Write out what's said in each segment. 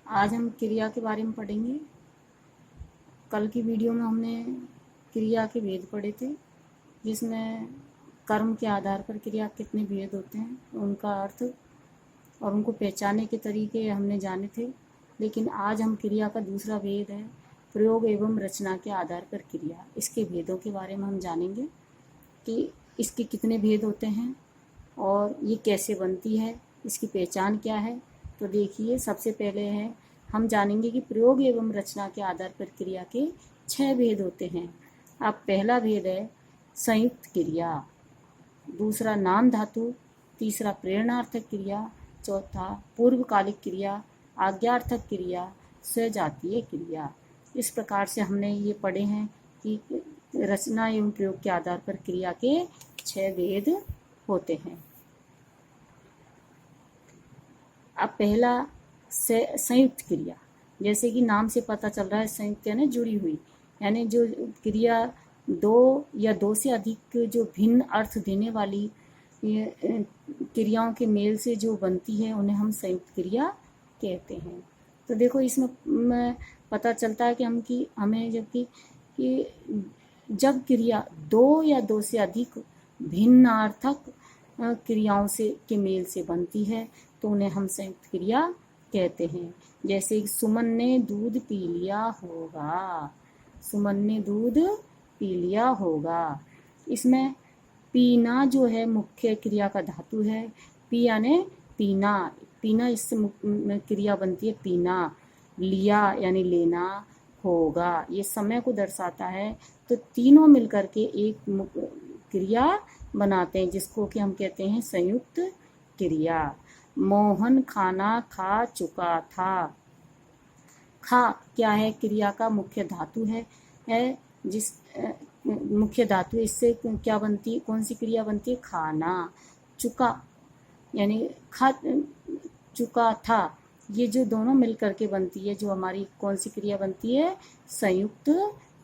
आज हम क्रिया के बारे में पढ़ेंगे। कल की वीडियो में हमने क्रिया के भेद पढ़े थे, जिसमें कर्म के आधार पर क्रिया कितने भेद होते हैं, उनका अर्थ और उनको पहचानने के तरीके हमने जाने थे। लेकिन आज हम क्रिया का दूसरा भेद है प्रयोग एवं रचना के आधार पर क्रिया। इसके भेदों के बारे में हम जानेंगे कि इसके कितने भेद होते हैं और ये कैसे बनती है, इसकी पहचान क्या है। तो देखिए, सबसे पहले है हम जानेंगे कि प्रयोग एवं रचना के आधार पर क्रिया के 6 भेद होते हैं। अब पहला भेद है संयुक्त क्रिया, दूसरा नाम धातु, तीसरा प्रेरणार्थक क्रिया, चौथा पूर्वकालिक क्रिया, आज्ञार्थक क्रिया, सजातीय क्रिया। इस प्रकार से हमने ये पढ़े हैं कि रचना एवं प्रयोग के आधार पर क्रिया के 6 भेद होते हैं। अब पहला संयुक्त क्रिया, जैसे कि नाम से पता चल रहा है, संयुक्त यानी जुड़ी हुई, यानी जो क्रिया दो या दो से अधिक जो भिन्न अर्थ देने वाली क्रियाओं के मेल से जो बनती है उन्हें हम संयुक्त क्रिया कहते हैं। तो देखो, इसमें पता चलता है कि हमें जब क्रिया दो या दो से अधिक भिन्नार्थक क्रियाओं से के मेल से बनती है तो उन्हें हम संयुक्त क्रिया कहते हैं। जैसे सुमन ने दूध पी लिया होगा, सुमन ने दूध पी लिया होगा। इसमें पीना जो है मुख्य क्रिया का धातु है। पी यानी पीना, पीना इससे क्रिया बनती है पीना। लिया यानी लेना, होगा ये समय को दर्शाता है। तो तीनों मिलकर के एक क्रिया बनाते हैं, जिसको कि हम कहते हैं संयुक्त क्रिया। मोहन खाना खा चुका था। खा क्या है? क्रिया का मुख्य धातु है जिस मुख्य धातु, इससे क्या बनती है, कौन सी क्रिया बनती है? खाना। चुका यानी खा चुका था, ये जो दोनों मिलकर के बनती है, जो हमारी कौन सी क्रिया बनती है? संयुक्त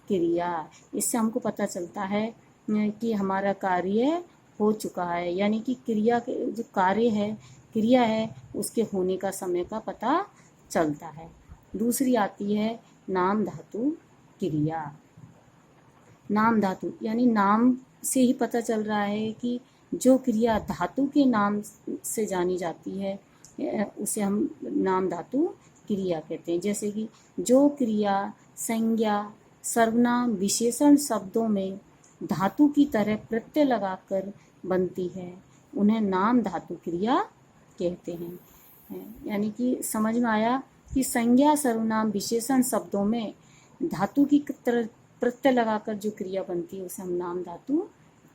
क्रिया। इससे हमको पता चलता है कि हमारा कार्य हो चुका है, यानी कि क्रिया के जो कार्य है, क्रिया है, उसके होने का समय का पता चलता है। दूसरी आती है नाम धातु क्रिया। नाम धातु यानी नाम से ही पता चल रहा है कि जो क्रिया धातु के नाम से जानी जाती है उसे हम नाम धातु क्रिया कहते हैं। जैसे कि जो क्रिया संज्ञा सर्वनाम विशेषण शब्दों में धातु की तरह प्रत्यय लगाकर बनती है, उन्हें नाम धातु क्रिया कहते हैं। यानी कि समझ में आया कि संज्ञा सर्वनाम विशेषण शब्दों में धातु की तरह प्रत्यय लगाकर जो क्रिया बनती है उसे हम नाम धातु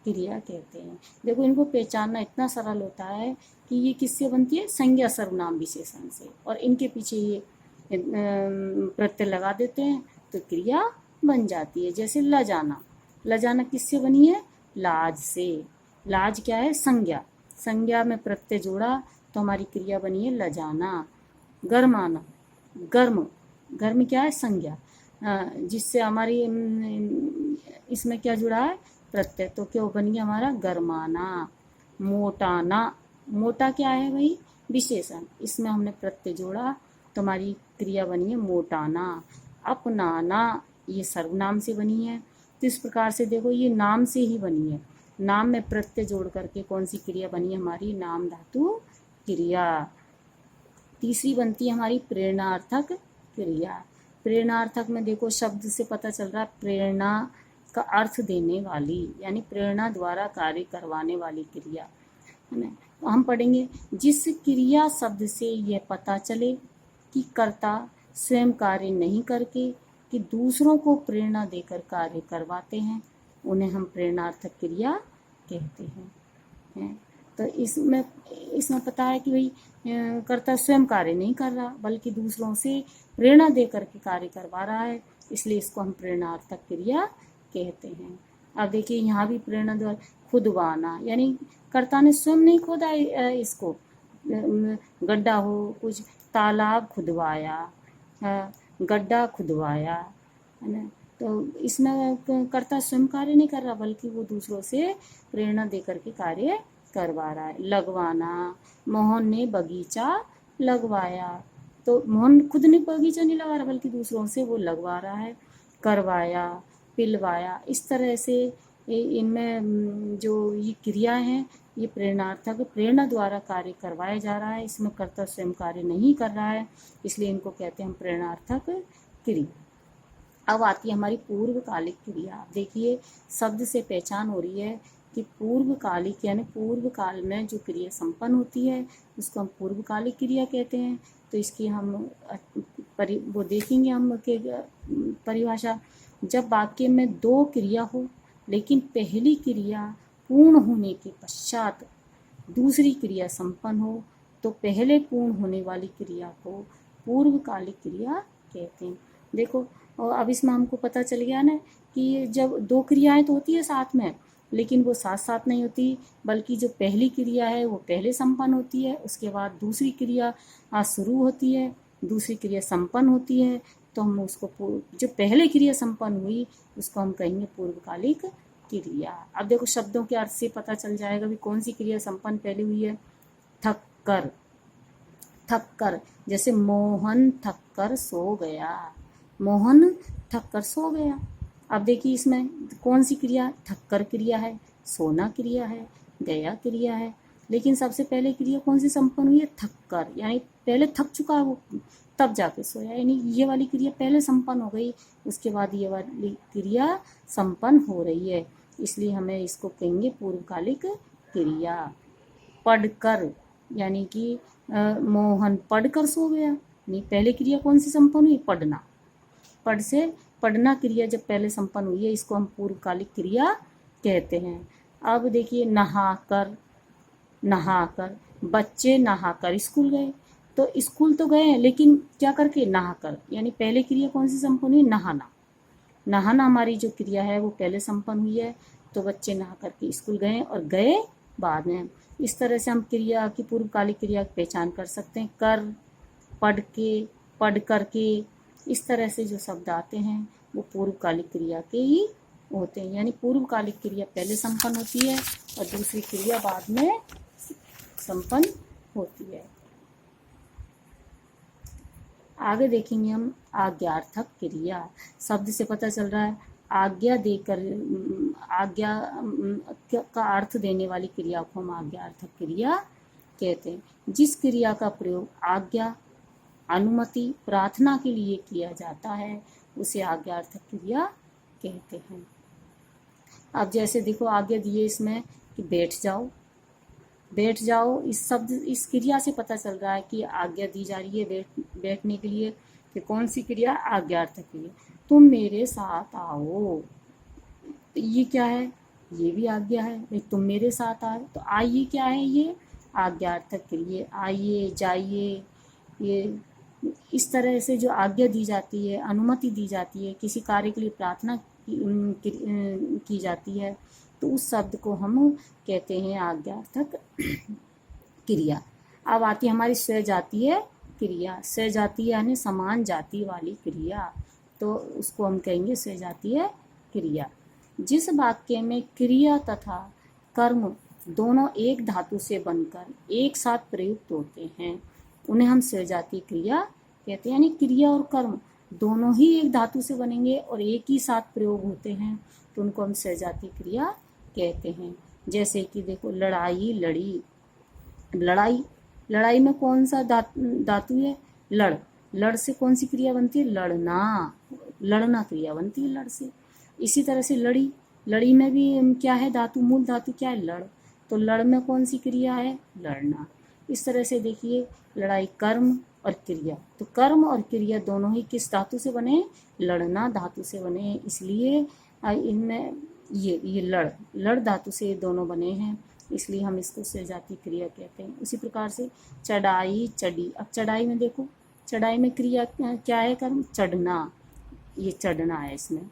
क्रिया कहते हैं। देखो, इनको पहचानना इतना सरल होता है कि ये किससे बनती है? संज्ञा सर्वनाम विशेषण से, और इनके पीछे ये प्रत्यय लगा देते हैं तो क्रिया बन जाती है। जैसे लजाना, लजाना किससे बनी है? लाज से। लाज क्या है? संज्ञा। संज्ञा में प्रत्यय जोड़ा तो हमारी क्रिया बनी है लजाना। गर्माना, गर्म, गर्म क्या है? संज्ञा, जिससे हमारी इसमें क्या जुड़ा है? प्रत्यय, तो क्या बन गया हमारा? गर्माना। मोटाना, मोटा क्या है भाई? विशेषण, इसमें हमने प्रत्यय जोड़ा तो हमारी क्रिया बनी है मोटाना। अपनाना, ये सर्वनाम से बनी है। तो इस प्रकार से देखो, ये नाम से ही बनी है। नाम में प्रत्यय जोड़ करके कौन सी क्रिया बनी है हमारी? नाम धातु क्रिया। तीसरी बनती है हमारी प्रेरणार्थक क्रिया। प्रेरणार्थक में देखो, शब्द से पता चल रहा है प्रेरणा का अर्थ देने वाली, यानी प्रेरणा द्वारा कार्य करवाने वाली क्रिया है ना। तो हम पढ़ेंगे जिस क्रिया शब्द से यह पता चले कि कर्ता स्वयं कार्य नहीं करके कि दूसरों को प्रेरणा देकर कार्य करवाते हैं, उन्हें हम प्रेरणार्थक क्रिया कहते हैं। तो इसमें पता है कि भाई कर्ता स्वयं कार्य नहीं कर रहा बल्कि दूसरों से प्रेरणा देकर के कार्य करवा रहा है, इसलिए इसको हम प्रेरणार्थक क्रिया कहते हैं। अब देखिए, यहाँ भी प्रेरणा द्वारा खुदवाना, यानी कर्ता ने स्वयं नहीं खोदा इसको, गड्ढा हो, कुछ तालाब खुदवाया, गड्ढा खुदवाया, है ना। तो इसमें कर्ता स्वयं कार्य नहीं कर रहा बल्कि वो दूसरों से प्रेरणा देकर के कार्य करवा रहा है। लगवाना, मोहन ने बगीचा लगवाया, तो मोहन खुद ने बगीचा नहीं लगा रहा बल्कि दूसरों से वो लगवा रहा है। करवाया, पिलवाया, इस तरह से इनमें जो ये क्रियाएं हैं ये प्रेरणार्थक, प्रेरणा द्वारा कार्य करवाया जा रहा है, इसमें कर्ता स्वयं कार्य नहीं कर रहा है, इसलिए इनको कहते हैं हम प्रेरणार्थक क्रिया। अब आती है हमारी पूर्वकालिक क्रिया। देखिए शब्द से पहचान हो रही है कि पूर्वकालिक यानी पूर्व काल में जो क्रिया संपन्न होती है उसको हम पूर्वकालिक क्रिया कहते हैं। तो इसकी हम वो देखेंगे हम के परिभाषा। जब वाक्य में दो क्रिया हो लेकिन पहली क्रिया पूर्ण होने के पश्चात दूसरी क्रिया संपन्न हो तो पहले पूर्ण होने वाली क्रिया को पूर्वकालिक क्रिया कहते हैं। देखो और अब इसमें हमको पता चल गया ना कि जब दो क्रियाएं तो होती है साथ में, लेकिन वो साथ साथ नहीं होती, बल्कि जो पहली क्रिया है वो पहले संपन्न होती है, उसके बाद दूसरी क्रिया शुरू होती है, दूसरी क्रिया संपन्न होती है, तो हम उसको जो पहले क्रिया संपन्न हुई उसको हम कहेंगे पूर्वकालिक क्रिया। अब देखो शब्दों के अर्थ से पता चल जाएगा भी कौन सी क्रिया संपन्न पहले हुई है। थक कर, थक कर, जैसे मोहन थक कर सो गया, मोहन थक कर सो गया। अब देखिए इसमें कौन सी क्रिया, थक्कर क्रिया है, सोना क्रिया है, गया क्रिया है, लेकिन सबसे पहले क्रिया कौन सी संपन्न हुई है, थक्कर, यानी पहले थक चुका है वो तब जाके सोया, यानी ये वाली क्रिया पहले संपन्न हो गई, उसके बाद ये वाली क्रिया संपन्न हो रही है, इसलिए हमें इसको कहेंगे पूर्वकालिक क्रिया। पढ़कर, यानी कि मोहन पढ़कर सो गया, नहीं पहले क्रिया कौन सी संपन्न हुई, पढ़ना, पढ़ से पढ़ना क्रिया जब पहले संपन्न हुई है इसको हम पूर्वकालिक क्रिया कहते हैं। अब देखिए नहाकर, नहाकर, बच्चे नहाकर स्कूल गए, तो स्कूल तो गए लेकिन क्या करके, नहाकर, यानी पहले क्रिया कौन सी संपन्न हुई, नहाना, नहाना हमारी जो क्रिया है वो पहले संपन्न हुई है, तो बच्चे नहा करके स्कूल गए और गए बाद में। इस तरह से हम क्रिया की पूर्वकालिक क्रिया की पहचान कर सकते हैं। कर, पढ़ के, पढ़ करके, इस तरह से जो शब्द आते हैं वो पूर्वकालिक क्रिया के ही होते हैं, यानी पूर्वकालिक क्रिया पहले संपन्न होती है और दूसरी क्रिया बाद में संपन्न होती है। आगे देखेंगे हम आज्ञार्थक क्रिया। शब्द से पता चल रहा है आज्ञा देकर, आज्ञा का अर्थ देने वाली क्रिया को हम आज्ञार्थक क्रिया कहते हैं। जिस क्रिया का प्रयोग आज्ञा, अनुमति, प्रार्थना के लिए किया जाता है उसे आज्ञार्थक क्रिया कहते हैं। अब जैसे देखो आज्ञा दिए इसमें कि बैठ जाओ, बैठ जाओ, इस शब्द इस क्रिया से पता चल रहा है कि आज्ञा दी जा रही है बैठने के लिए, कि कौन सी क्रिया, आज्ञार्थक क्रिया। तुम मेरे साथ आओ, तो ये क्या है, ये भी आज्ञा है भाई, तुम मेरे साथ आओ, तो आइए क्या है, ये आज्ञार्थक क्रिया, आइए, जाइए, ये इस तरह से जो आज्ञा दी जाती है, अनुमति दी जाती है, किसी कार्य के लिए प्रार्थना की जाती है, तो उस शब्द को हम कहते हैं आज्ञार्थक क्रिया। अब आती है हमारी स्वजातीय क्रिया। स्वजातीय यानी समान जाति वाली क्रिया, तो उसको हम कहेंगे स्वजातीय क्रिया। जिस वाक्य में क्रिया तथा कर्म दोनों एक धातु से बनकर एक साथ प्रयुक्त होते हैं उन्हें हम स्वजातीय क्रिया कहते हैं, यानी क्रिया और कर्म दोनों ही एक धातु से बनेंगे और एक ही साथ प्रयोग होते हैं तो उनको हम स्वजातीय क्रिया कहते हैं। जैसे कि देखो लड़ाई लड़ी, लड़ाई, लड़ाई में कौन सा धातु है, लड़, लड़ से कौन सी क्रिया बनती है, लड़ना, लड़ना क्रिया बनती है लड़ से। इसी तरह से लड़ी, लड़ी में भी क्या है धातु, मूल धातु क्या है, लड़, तो लड़ में कौन सी क्रिया है, लड़ना। इस तरह से देखिए लड़ाई कर्म और क्रिया, तो कर्म और क्रिया दोनों ही किस धातु से बने, लड़ना धातु से बने, इसलिए इनमें ये लड़ धातु से दोनों बने हैं, इसलिए हम इसको स्वजातीय क्रिया कहते हैं। उसी प्रकार से चढ़ाई, चढ़ी, अब चढ़ाई में देखो, चढ़ाई में क्रिया क्या है, कर्म, चढ़ना, ये चढ़ना है इसमें,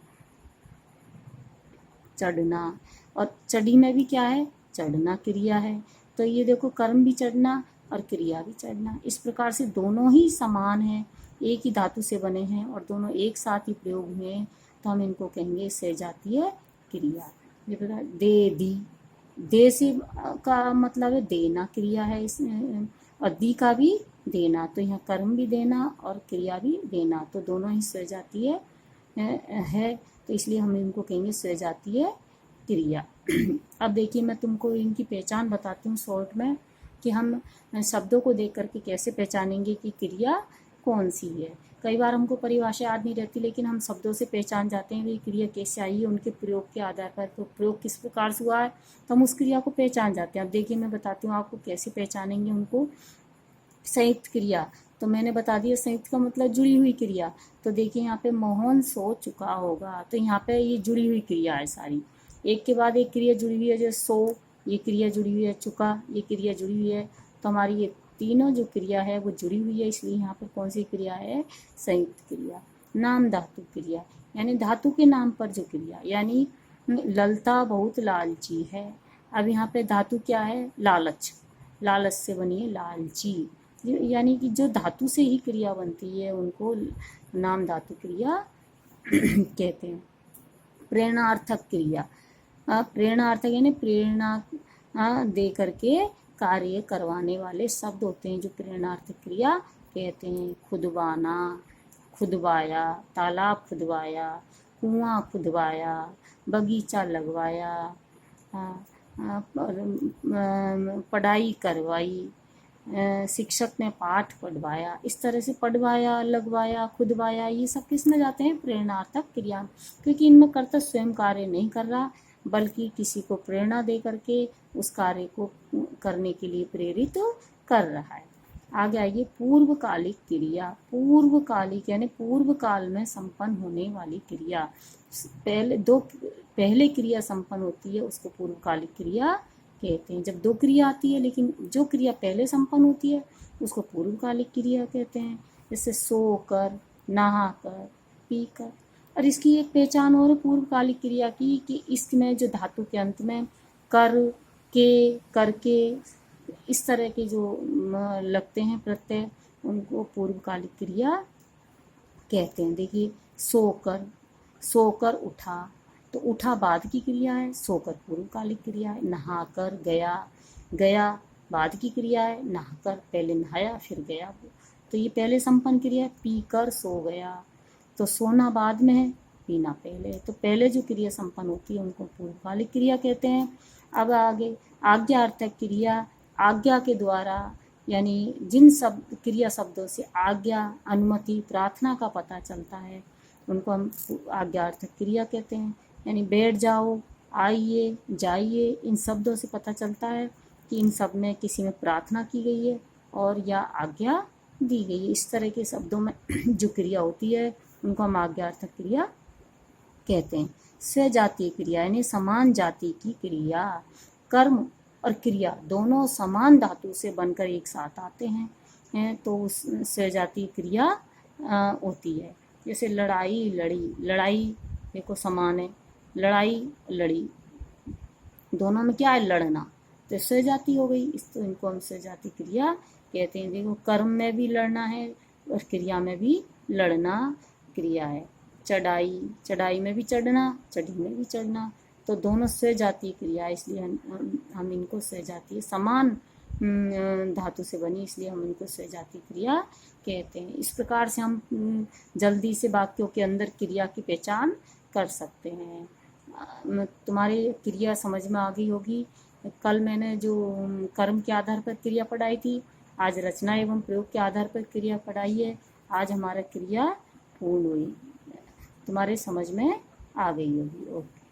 चढ़ना, और चढ़ी में भी क्या है, चढ़ना क्रिया है, तो ये देखो कर्म भी चढ़ना और क्रिया भी चढ़ना। इस प्रकार से दोनों ही समान हैं, एक ही धातु से बने हैं और दोनों एक साथ ही प्रयोग हुए हैं, तो हम इनको कहेंगे स्वजातीय क्रिया। ये प्रकार दे, दी, दे से का मतलब है देना क्रिया है इसमें, और दी का भी देना, तो यहाँ कर्म भी देना और क्रिया भी देना, तो दोनों ही स्वजातीय है, तो इसलिए हम इनको कहेंगे स्वजातीय क्रिया। अब देखिए मैं तुमको इनकी पहचान बताती हूँ शॉर्ट में, कि हम शब्दों को देख करके कैसे पहचानेंगे कि क्रिया कौन सी है। कई बार हमको परिभाषा याद नहीं रहती, लेकिन हम शब्दों से पहचान जाते हैं कि क्रिया कैसे आई है, उनके प्रयोग के आधार पर, तो प्रयोग किस प्रकार से हुआ है तो हम उस क्रिया को पहचान जाते हैं। अब देखिए मैं बताती हूँ आपको कैसे पहचानेंगे उनको। संयुक्त क्रिया, तो मैंने बता दिया संयुक्त का मतलब जुड़ी हुई क्रिया। तो देखिए यहाँ पे मोहन सो चुका होगा, तो यहाँ पे ये जुड़ी हुई क्रिया है सारी, एक के बाद एक क्रिया जुड़ी हुई है। जैसे सो, ये क्रिया जुड़ी हुई है, चुका, ये क्रिया जुड़ी हुई है, तो हमारी ये तीनों जो क्रिया है वो जुड़ी हुई है, इसलिए यहाँ पर कौन सी क्रिया है, संयुक्त क्रिया। नाम धातु क्रिया, यानी धातु के नाम पर जो क्रिया, यानी ललता बहुत लालची है। अब यहाँ पे धातु क्या है, लालच, लालच से बनी है लालची, यानी कि जो धातु से ही क्रिया बनती है उनको नाम धातु क्रिया कहते हैं। प्रेरणार्थक क्रिया, प्रेरणार्थक यानी प्रेरणा दे करके कार्य करवाने वाले शब्द होते हैं जो प्रेरणार्थक क्रिया कहते हैं। खुदवाना, खुदवाया, तालाब खुदवाया, कुआं खुदवाया, बगीचा लगवाया, पढ़ाई करवाई, शिक्षक ने पाठ पढ़वाया। इस तरह से पढ़वाया, लगवाया, खुदवाया, ये सब किस में जाते हैं, प्रेरणार्थक क्रिया, क्योंकि इनमें कर्ता स्वयं कार्य नहीं कर रहा, बल्कि किसी को प्रेरणा दे करके उस कार्य को करने के लिए प्रेरित कर रहा है। आगे आइए, पूर्वकालिक क्रिया। पूर्वकालिक यानी पूर्व काल में संपन्न होने वाली क्रिया, पहले क्रिया संपन्न होती है उसको पूर्वकालिक क्रिया कहते हैं। जब दो क्रिया आती है लेकिन जो क्रिया पहले संपन्न होती है उसको पूर्वकालिक क्रिया कहते हैं। जैसे सोकर, नहाकर, पीकर। और इसकी एक पहचान और पूर्वकालिक क्रिया की कि इसमें जो धातु के अंत में कर, के, करके, इस तरह के जो लगते हैं प्रत्यय, उनको पूर्वकालिक क्रिया कहते हैं। देखिए सोकर, सोकर उठा, तो उठा बाद की क्रिया है, सोकर पूर्वकालिक क्रिया है। नहाकर गया, गया बाद की क्रिया है, नहाकर पहले नहाया फिर गया, तो ये पहले संपन्न क्रिया है। पीकर सो गया, तो सोना बाद में है, पीना पहले, तो पहले जो क्रिया संपन्न होती है उनको पूर्वकालिक क्रिया कहते हैं। अब आगे आज्ञार्थक क्रिया, आज्ञा के द्वारा, यानी जिन क्रिया शब्दों से आज्ञा, अनुमति, प्रार्थना का पता चलता है उनको हम आज्ञार्थक क्रिया कहते हैं। यानी बैठ जाओ, आइए, जाइए, इन शब्दों से पता चलता है कि इन सब में किसी में प्रार्थना की गई है और या आज्ञा दी गई है। इस तरह के शब्दों में जो क्रिया होती है उनको हम आज्ञार्थक क्रिया कहते हैं। स्वजातीय क्रिया यानी समान जाति की क्रिया, कर्म और क्रिया दोनों समान धातु से बनकर एक साथ आते हैं तो उस स्वजातीय क्रिया होती है। जैसे लड़ाई, लड़ी, लड़ाई देखो समान है, लड़ाई, लड़ी, दोनों में क्या है, लड़ना, तो स्वजाति हो गई, तो इनको हम स्वजातीय क्रिया कहते हैं। देखो कर्म में भी लड़ना है और क्रिया में भी लड़ना क्रिया है। चढ़ाई, चढ़ाई में भी चढ़ना, चढ़ी में भी चढ़ना, तो दोनों स्वजातीय क्रिया, इसलिए हम इनको स्वजातीय, समान धातु से बनी, इसलिए हम इनको स्वजातीय क्रिया कहते हैं। इस प्रकार से हम जल्दी से वाक्यों के अंदर क्रिया की पहचान कर सकते हैं। तुम्हारे क्रिया समझ में आ गई होगी। कल मैंने जो कर्म के आधार पर क्रिया पढ़ाई थी, आज रचना एवं प्रयोग के आधार पर क्रिया पढ़ाई है। आज हमारा क्रिया पूर्ण हुई, तुम्हारे समझ में आ गई होगी। ओके।